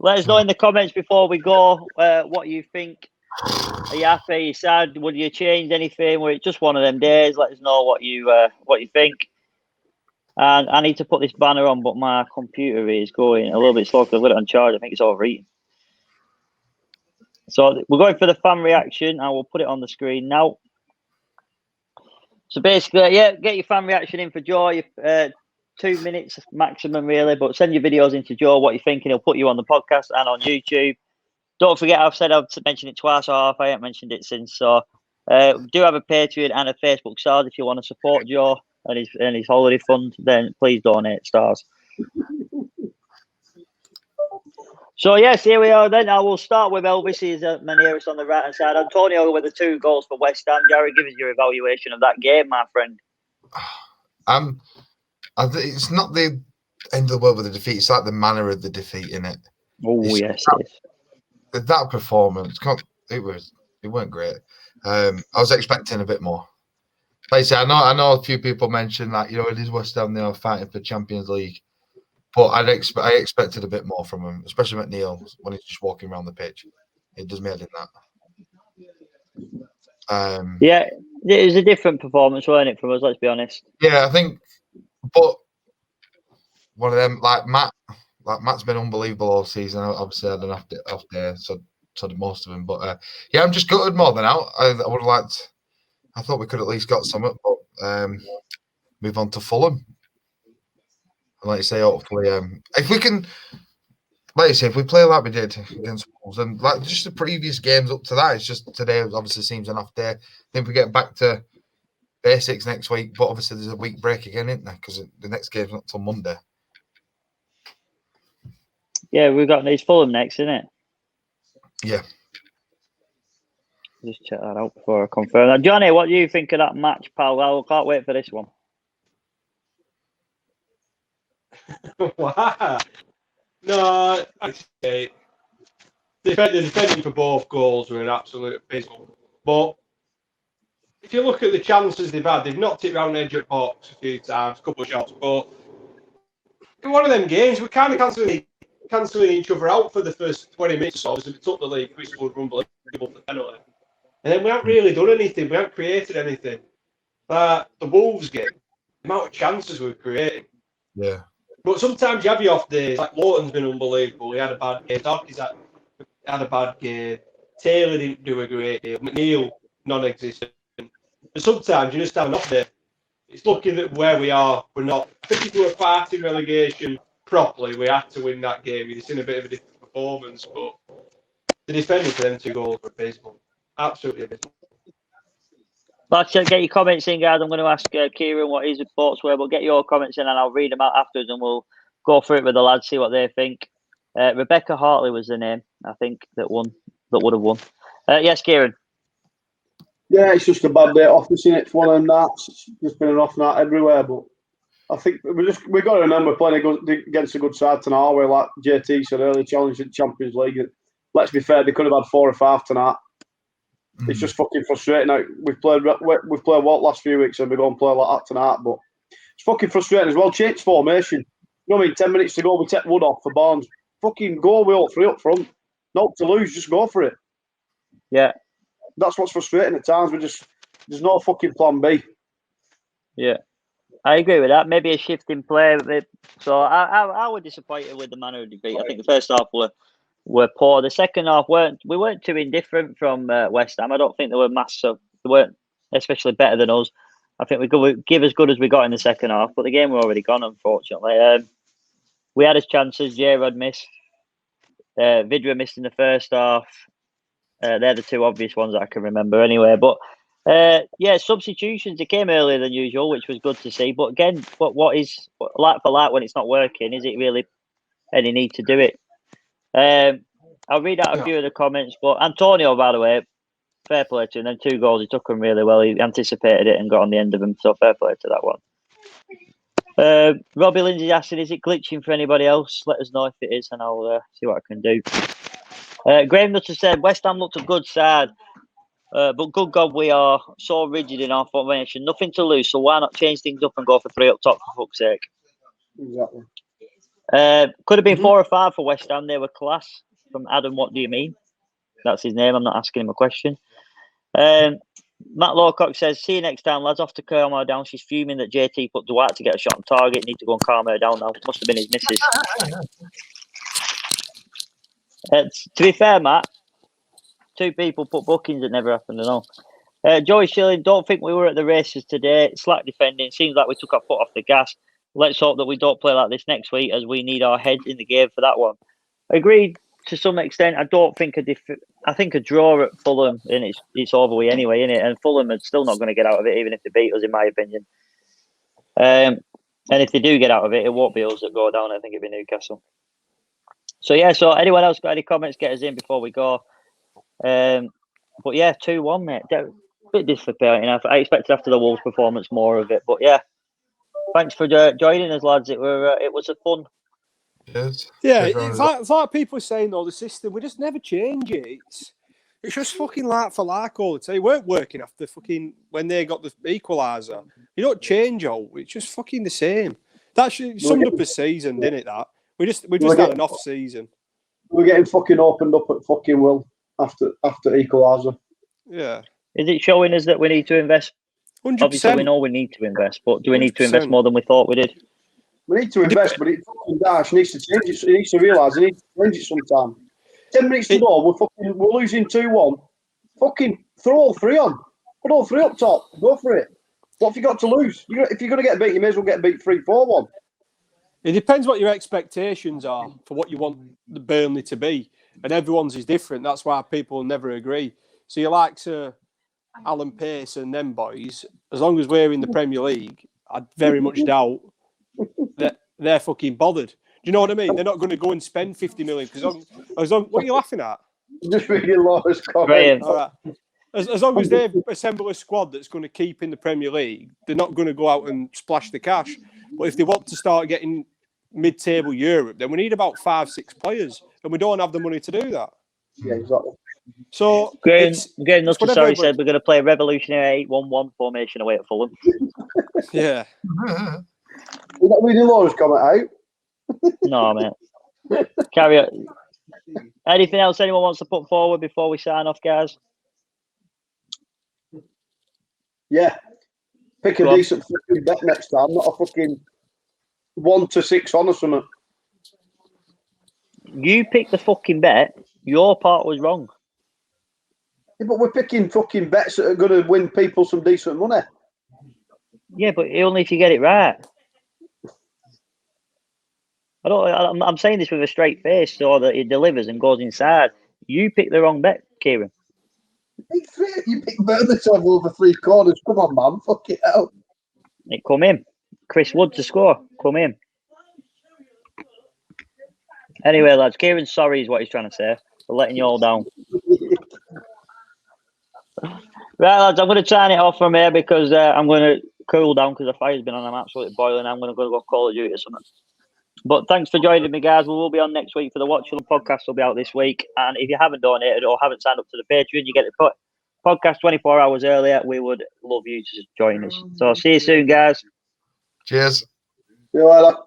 Let us know in the comments before we go what you think. Are you happy? Are you sad? Would you change anything? Were it just one of them days? Let us know what you think. And I need to put this banner on, but my computer is going a little bit slow because I've got it on charge. I think it's overheating. So we're going for the fan reaction. I will put it on the screen now. So basically, yeah, get your fan reaction in for Joe. 2 minutes maximum, really. But send your videos into Joe, what you're thinking. He'll put you on the podcast and on YouTube. Don't forget, I've mentioned it twice or half. I haven't mentioned it since. So do have a Patreon and a Facebook stars if you want to support Joe and his holiday fund. Then please donate stars. So yes, here we are. Then I will start with Elvis. He's my nearest on the right hand side. Antonio with the 2 goals for West Ham. Gary, give us your evaluation of that game, my friend. It's not the end of the world with the defeat. It's like the manner of the defeat, in it. Oh yes, it is. That performance, it weren't great. I was expecting a bit more. Like I say, I know a few people mentioned that it is West Ham, they are fighting for Champions League, but I expected a bit more from him, especially McNeil when he's just walking around the pitch. It does me head in that. Yeah, it was a different performance, wasn't it, from us? Let's be honest. Yeah, I think, but one of them, like Matt's been unbelievable all season. Obviously, I had an off day, so did most of them. But yeah, I'm just gutted more than out. I would have liked. I thought we could at least got something, but move on to Fulham. And like you say, hopefully, if we can, like you say, if we play like we did against Wolves, and like just the previous games up to that, it's just today obviously seems an off day. I think we get back to basics next week, but obviously there's a week break again, isn't there? Because the next game's not till Monday. Yeah, we've got these Fulham next, isn't it? Yeah. Just check that out before I confirm that. Johnny, what do you think of that match, pal? I can't wait for this one. Wow. No, I'd say the defending for both goals were an absolute abysmal. But if you look at the chances they've had, they've knocked it round the edge of the box a few times, a couple of shots. But in one of them games, we're kind of cancelling each other out for the first 20 minutes or so. We took the lead, which was unbelievable for penalty. And then we haven't really done anything. We haven't created anything. But the Wolves game, the amount of chances we've created. Yeah. But sometimes you have your off days. Like Lawton's been unbelievable. He had a bad game. Darky's had a bad game. Taylor didn't do a great deal. McNeil, non-existent. But sometimes you just have an off day. It's looking at where we are. We're not. I think if we were fighting relegation properly, we had to win that game. You've seen a bit of a different performance, but the defending for them 2 goals were abysmal. Absolutely abysmal. Let's get your comments in, guys. I'm going to ask Kieran what his thoughts were, but get your comments in and I'll read them out afterwards and we'll go through it with the lads, see what they think. Rebecca Hartley was the name, I think, that would have won. Yes, Kieran. Yeah, it's just a bad day off. It's one of them nights. It's just been an off night everywhere. But I think we've got to remember playing against a good side tonight. We're like JT said earlier, challenging the Champions League. Let's be fair, they could have had 4 or 5 tonight. It's just fucking frustrating. Now, we've played what last few weeks and we're going to play like that tonight. But it's fucking frustrating as well. Change formation. You know what I mean? 10 minutes to go, we take Wood off for Barnes. Fucking go with all 3 up front. Not to lose, just go for it. Yeah. That's what's frustrating at times. There's no fucking plan B. Yeah. I agree with that. Maybe a shift in play. So I was disappointed with the manner of defeat. I think the first half were poor. The second half we weren't too indifferent from West Ham. I don't think they were massive. They weren't especially better than us. I think we could give as good as we got in the second half, but the game were already gone, unfortunately. We had his chances. J-Rod missed. Vidra missed in the first half. They're the 2 obvious ones that I can remember anyway. But substitutions, they came earlier than usual, which was good to see. But again, what is like for like when it's not working? Is it really any need to do it? I'll read out a few of the comments. But Antonio, by the way, fair play to him. Then 2 goals, he took them really well. He anticipated it and got on the end of them. So fair play to that one. Robbie Lindsay's asking, is it glitching for anybody else? Let us know if it is, and I'll see what I can do. Graham Nutter said, West Ham looked a good side, but good God, we are so rigid in our formation. Nothing to lose, so why not change things up and go for 3 up top, for fuck's sake? Exactly. Could have been 4 or 5 for West Ham. They were class. From Adam, what do you mean? That's his name. I'm not asking him a question. Matt Lawcock says, see you next time, lads. Off to calm her down. She's fuming that JT put Dwight to get a shot on target. Need to go and calm her down now. Must have been his missus. To be fair, Matt, 2 people put bookings that never happened at all. Joey Schilling, don't think we were at the races today. Slack defending. Seems like we took our foot off the gas. Let's hope that we don't play like this next week, as we need our heads in the game for that one. Agreed to some extent. I don't think I think a draw at Fulham, and it's over with anyway, isn't it? And Fulham are still not going to get out of it, even if they beat us, in my opinion. And if they do get out of it, it won't be us that go down. I think it'll be Newcastle. So yeah. So anyone else got any comments? Get us in before we go. But yeah, 2-1, mate. A bit disappointing. I expected after the Wolves performance more of it, but yeah. Thanks for joining us, lads. It was a fun. Yes. Yeah, it's like people are saying, though, the system, we just never change it. It's just fucking like for like all the time. It weren't working after fucking when they got the equaliser. You don't change all. It's just fucking the same. That summed up a season, didn't it? That we just had an off season. We're getting fucking opened up at fucking will after equaliser. Yeah. Is it showing us that we need to invest? 100%. Obviously, we know we need to invest, but do we need to 100%. invest more than we thought we did? We need to invest, but it's fucking Dash needs to change it. He needs to realise he needs to change it sometime. 10 minutes to go, we're losing 2-1. Fucking throw all 3 on. Put all 3 up top. Go for it. What have you got to lose? If you're going to get beat, you may as well get beat 3-4-1. It depends what your expectations are for what you want the Burnley to be. And everyone's is different. That's why people never agree. So you like Sir Alan Pace and them boys, as long as we're in the Premier League, I very much doubt that they're fucking bothered. Do you know what I mean? They're not going to go and spend 50 million. Because what are you laughing at? Just reading Laura's comment. All right. As long as they assemble a squad that's going to keep in the Premier League, they're not going to go out and splash the cash. But if they want to start getting mid-table Europe, then we need about 5-6 players, and we don't have the money to do that. Yeah, exactly. So, Graham Nutter said we're going to play a revolutionary 8-1-1 formation away at Fulham. Yeah. We're not reading Laura's comment out. No, mate. Carry on. Anything else anyone wants to put forward before we sign off, guys? Yeah. Pick a decent fucking bet next time, not a fucking 1-6 on or something. You picked the fucking bet. Your part was wrong. Yeah, but we're picking fucking bets that are going to win people some decent money. Yeah, but only if you get it right. I'm saying this with a straight face so that it delivers and goes inside. You picked the wrong bet, Kieran. You picked Burnley to have over 3 corners. Come on, man. Fuck it out. It come in. Chris Wood to score. Come in. Anyway, lads, Kieran's sorry is what he's trying to say. For letting you all down. Right, lads, I'm going to turn it off from here because I'm going to cool down because the fire's been on. I'm absolutely boiling. I'm going to go Call of Duty or something. But thanks for joining me, guys. We will be on next week for the Watch Film podcast. Will be out this week. And if you haven't donated or haven't signed up to the Patreon, you get the podcast 24 hours earlier. We would love you to join us. So see you soon, guys. Cheers. See you later.